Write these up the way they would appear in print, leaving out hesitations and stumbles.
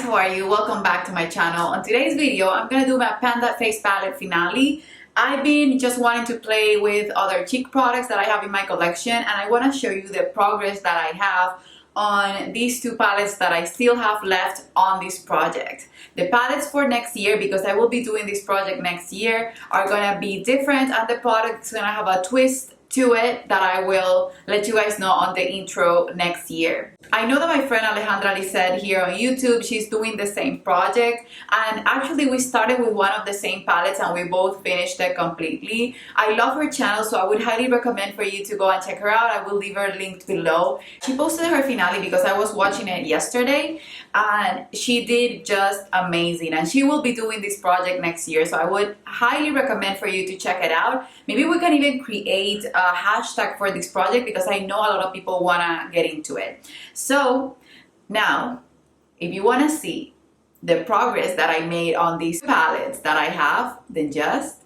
how are you? Welcome back to my channel. On today's video, I'm gonna do my Panda Face Palette finale. I've been just wanting to play with other cheek products that I have in my collection, and I want to show you the progress that I have on these two palettes that I still have left on this project. The palettes for next year, because I will be doing this project next year, are gonna be different, and the product is gonna have a twist to it that I will let you guys know on the intro next year. I know that my friend Alejandra said here on YouTube, she's doing the same project, and actually we started with one of the same palettes and we both finished it completely. I love her channel, so I would highly recommend for you to go and check her out. I will leave her linked below. She posted her finale because I was watching it yesterday, and she did just amazing, and she will be doing this project next year, so I would highly recommend for you to check it out. Maybe we can even create a hashtag for this project because I know a lot of people want to get into it. So now, if you want to see the progress that I made on these palettes that I have, then just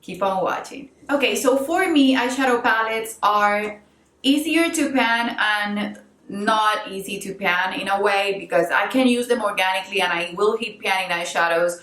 keep on watching. Okay, so for me, eyeshadow palettes are easier to pan and not easy to pan in a way, because I can use them organically and I will hit panning eyeshadows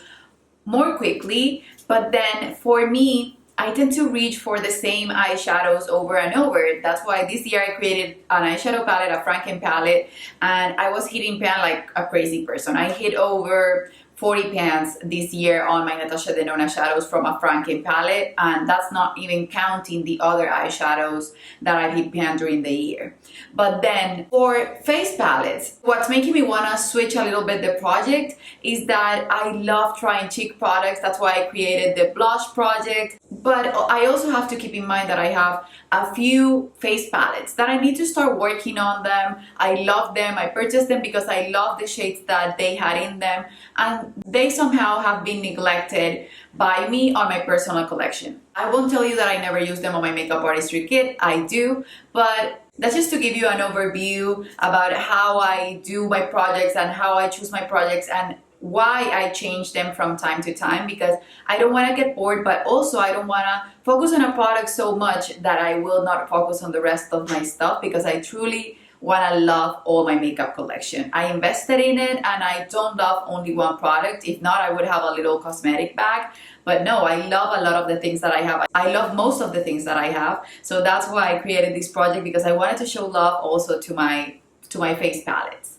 more quickly. But then for me, I tend to reach for the same eyeshadows over and over. That's why this year I created an eyeshadow palette, a Franken palette, and I was hitting pan like a crazy person. I hit over 40 pans this year on my Natasha Denona shadows from a Franken palette, and that's not even counting the other eyeshadows that I hit pan during the year. But then for face palettes, what's making me want to switch a little bit the project is that I love trying cheek products. That's why I created the blush project. But I also have to keep in mind that I have a few face palettes that I need to start working on them. I love them. I purchased them because I love the shades that they had in them, and they somehow have been neglected by me on my personal collection. I won't tell you that I never use them on my makeup artistry kit. I do, but that's just to give you an overview about how I do my projects and how I choose my projects and why I change them from time to time, because I don't want to get bored, but also I don't want to focus on a product so much that I will not focus on the rest of my stuff, because I truly want to love all my makeup collection. I invested in it and I don't love only one product. If not, I would have a little cosmetic bag. But no, I love a lot of the things that I have. I love most of the things that I have. So that's why I created this project, because I wanted to show love also to my face palettes.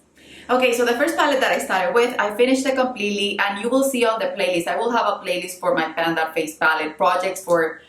Okay, so the first palette that I started with, I finished it completely, and you will see on the playlist, I will have a playlist for my Panda Face Palette projects for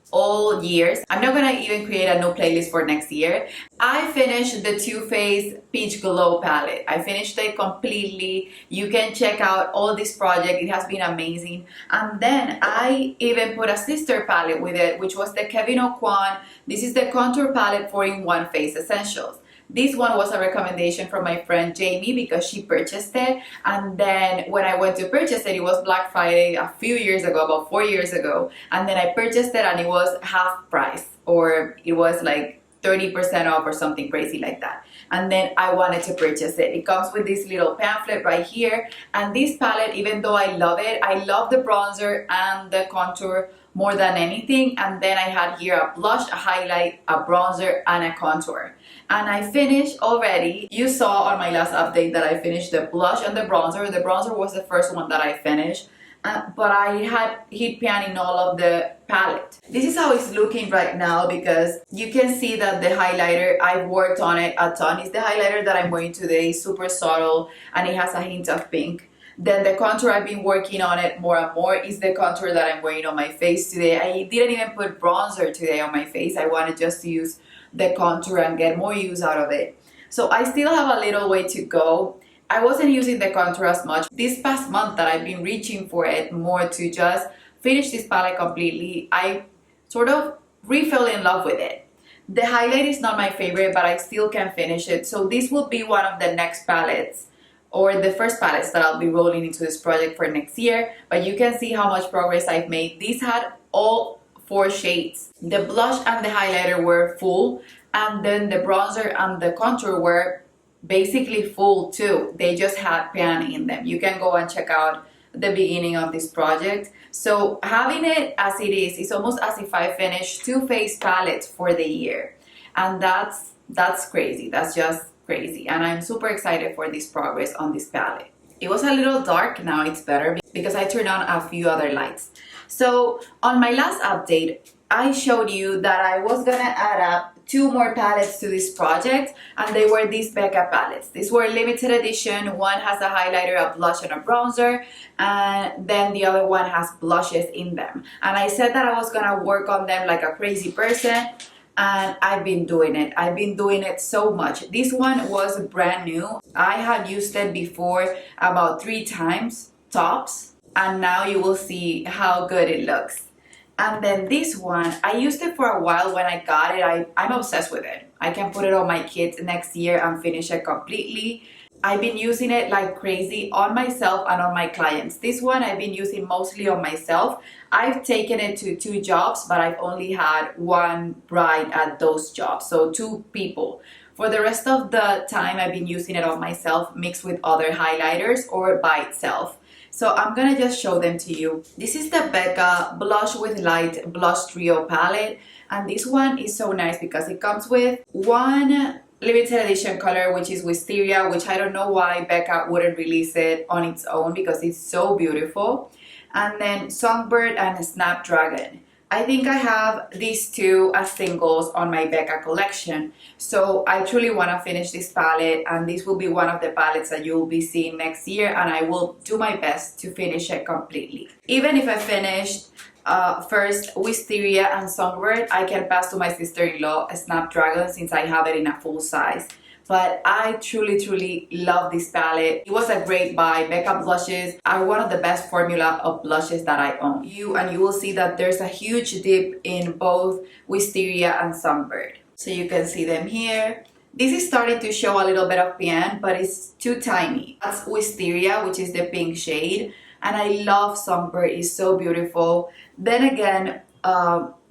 all years. I'm not gonna even create a new playlist for next year. I finished the Too Faced Peach Glow palette. I finished it completely. You can check out all this project. It has been amazing. And then I even put a sister palette with it, which was the Kevyn Aucoin. This is the contour palette for In One Face Essentials. This one was a recommendation from my friend Jamie because she purchased it, and then when I went to purchase it, it was Black Friday a few years ago, about 4 years ago, and then I purchased it and it was half price, or it was like 30% off or something crazy like that. And then I wanted to purchase it. It comes with this little pamphlet right here, and this palette, even though I love it, I love the bronzer and the contour more than anything. And then I had here a blush, a highlight, a bronzer, and a contour. And I finished already. You saw on my last update that I finished the blush and the bronzer. The bronzer was the first one that I finished, but I had hit pan in all of the palette. This is how it's looking right now, because you can see that the highlighter, I've worked on it a ton. It's the highlighter that I'm wearing today, super subtle, and it has a hint of pink. Then the contour, I've been working on it more and more, is the contour that I'm wearing on my face today. I didn't even put bronzer today on my face. I wanted just to use the contour and get more use out of it. So I still have a little way to go. I wasn't using the contour as much. This past month that I've been reaching for it more to just finish this palette completely, I sort of re-fell in love with it. The highlight is not my favorite, but I still can finish it. So this will be one of the next palettes, or the first palettes that I'll be rolling into this project for next year. But you can see how much progress I've made. These had all 4 shades. The blush and the highlighter were full, and then the bronzer and the contour were basically full too. They just had pan in them. You can go and check out the beginning of this project. So having it as it is, it's almost as if I finished 2 face palettes for the year. And that's crazy. That's just crazy, and I'm super excited for this progress on this palette. It was a little dark, now it's better because I turned on a few other lights. So on my last update, I showed you that I was gonna add up 2 more palettes to this project, and they were these Becca palettes. These were limited edition. One has a highlighter, a blush, and a bronzer, and then the other one has blushes in them. And I said that I was gonna work on them like a crazy person, and I've been doing it. I've been doing it so much. This one was brand new. I had used it before about 3 times tops, and now you will see how good it looks. And then this one, I used it for a while when I got it. I'm obsessed with it. I can put it on my kids next year and finish it completely. I've been using it like crazy on myself and on my clients. This one I've been using mostly on myself. I've taken it to 2 jobs, but I've only had 1 bride at those jobs, so 2 people. For the rest of the time, I've been using it on myself mixed with other highlighters or by itself. So I'm gonna just show them to you. This is the Becca Blush with Light Blush Trio palette, and this one is so nice because it comes with 1 limited edition color, which is Wisteria, which I don't know why Becca wouldn't release it on its own because it's so beautiful. And then Songbird and Snapdragon. I think I have these 2 as singles on my Becca collection. So I truly want to finish this palette, and this will be one of the palettes that you will be seeing next year, and I will do my best to finish it completely. Even if I finished first Wisteria and Songbird, I can pass to my sister-in-law Snapdragon since I have it in a full size. But I truly love this palette. It was a great buy. Becca blushes are one of the best formula of blushes that I own. You will see that there's a huge dip in both Wisteria and Songbird. So you can see them here. This is starting to show a little bit of pan, but it's too tiny. That's Wisteria, which is the pink shade. And I love Songbird. It's so beautiful. Then again,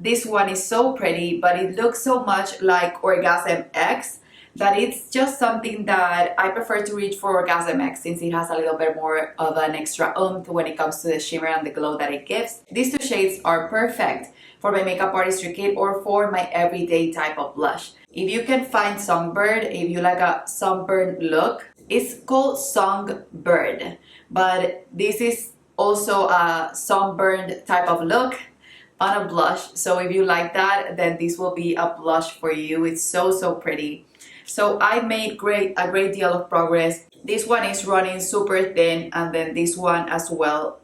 this one is so pretty, but it looks so much like Orgasm X that it's just something that I prefer to reach for Orgasm X since it has a little bit more of an extra oomph when it comes to the shimmer and the glow that it gives. These 2 shades are perfect for my makeup artistry kit or for my everyday type of blush. If you can find Songbird, if you like a sunburned look, it's called Songbird, but this is also a sunburned type of look on a blush. So if you like that, then this will be a blush for you. It's so pretty. So I made a great deal of progress. This one is running super thin, and then this one as well.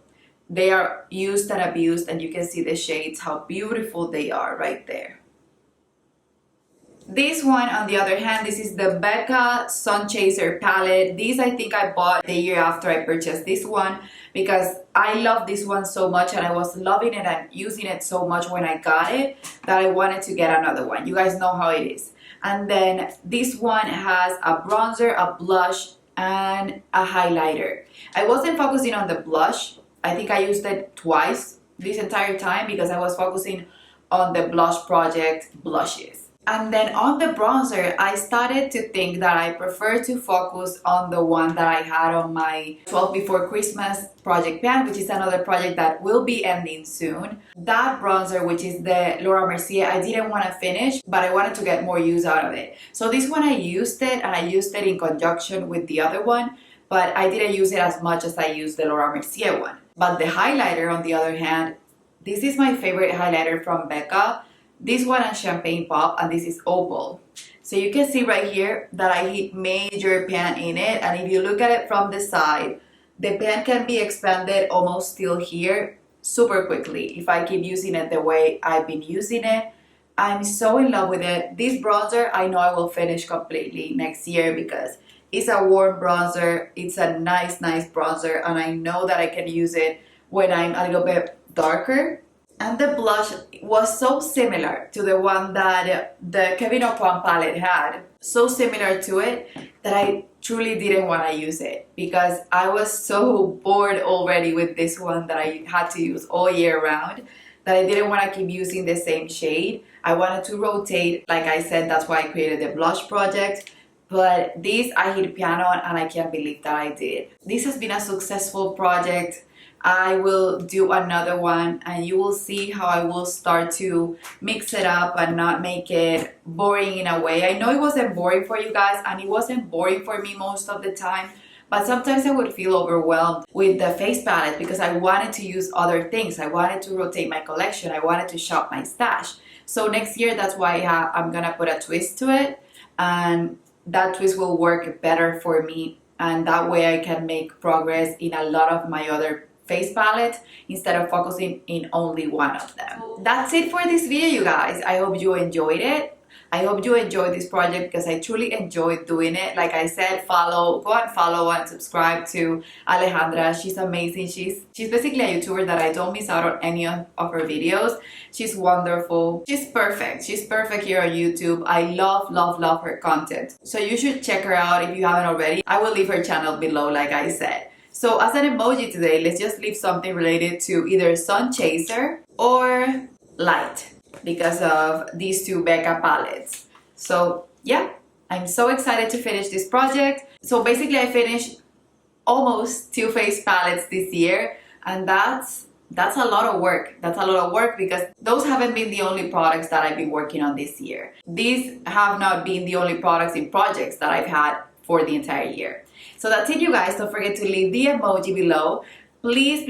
They are used and abused, and you can see the shades, how beautiful they are right there. This one, on the other hand, this is the Becca Sun Chaser palette. These I think I bought the year after I purchased this one because I love this one so much, and I was loving it and using it so much when I got it that I wanted to get another one. You guys know how it is. And then this one has a bronzer, a blush, and a highlighter. I wasn't focusing on the blush. I think I used it twice this entire time because I was focusing on the blush project blushes. And then on the bronzer, I started to think that I prefer to focus on the one that I had on my 12 Before Christmas project pan, which is another project that will be ending soon. That bronzer, which is the Laura Mercier, I didn't want to finish, but I wanted to get more use out of it. So this one I used it, and I used it in conjunction with the other one, but I didn't use it as much as I used the Laura Mercier one. But the highlighter, on the other hand, this is my favorite highlighter from Becca. This one is Champagne Pop, and this is Opal. So you can see right here that I hit major pan in it, and if you look at it from the side, the pan can be expanded almost still here super quickly if I keep using it the way I've been using it. I'm so in love with it. This bronzer, I know I will finish completely next year because it's a warm bronzer. It's a nice bronzer, and I know that I can use it when I'm a little bit darker. And the blush was so similar to the one that the Kevyn Aucoin palette had. So similar to it that I truly didn't want to use it because I was so bored already with this one that I had to use all year round that I didn't want to keep using the same shade. I wanted to rotate. Like I said, that's why I created the blush project. But this I hit piano on, and I can't believe that I did. This has been a successful project. I will do another one, and you will see how I will start to mix it up and not make it boring in a way. I know it wasn't boring for you guys, and it wasn't boring for me most of the time, But sometimes I would feel overwhelmed with the face palette because I wanted to use other things. I wanted to rotate my collection. I wanted to shop my stash. So next year, that's why I'm gonna put a twist to it, and that twist will work better for me, and that way I can make progress in a lot of my other face palettes instead of focusing in only one of them. That's it for this video, you guys. I hope you enjoyed it. I hope you enjoyed this project because I truly enjoyed doing it. Like I said, go and follow and subscribe to Alejandra. She's amazing. She's basically a YouTuber that I don't miss out on any of her videos. She's wonderful. She's perfect. She's perfect here on YouTube. I love her content. So you should check her out if you haven't already. I will leave her channel below, like I said. So as an emoji today, let's just leave something related to either sun chaser or light, because of these two Becca palettes. So yeah, I'm so excited to finish this project. So basically I finished almost 2 face palettes this year, and that's a lot of work. That's a lot of work because those haven't been the only products that I've been working on this year. These have not been the only products in projects that I've had for the entire year. So that's it, you guys. Don't forget to leave the emoji below. Please,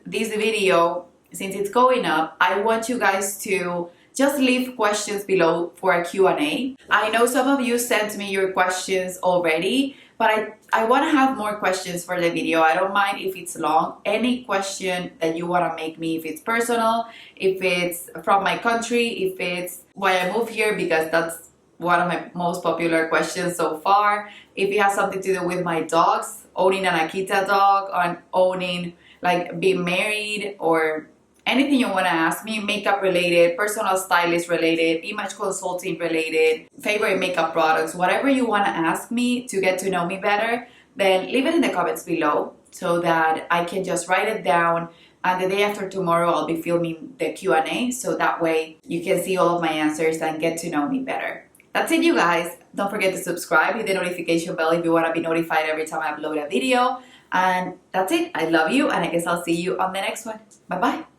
this video, since it's going up, I want you guys to just leave questions below for a Q&A. I know some of you sent me your questions already, but I want to have more questions for the video. I don't mind if it's long. Any question that you want to make me, if it's personal, if it's from my country, if it's why I moved here, because that's one of my most popular questions so far. If it has something to do with my dogs, owning an Akita dog, on owning, like being married, or anything you want to ask me, makeup related, personal stylist related, image consulting related, favorite makeup products, whatever you want to ask me to get to know me better, then leave it in the comments below so that I can just write it down. And the day after tomorrow, I'll be filming the Q&A, so that way you can see all of my answers and get to know me better. That's it, you guys. Don't forget to subscribe, hit the notification bell if you want to be notified every time I upload a video. And that's it. I love you, and I guess I'll see you on the next one. Bye-bye.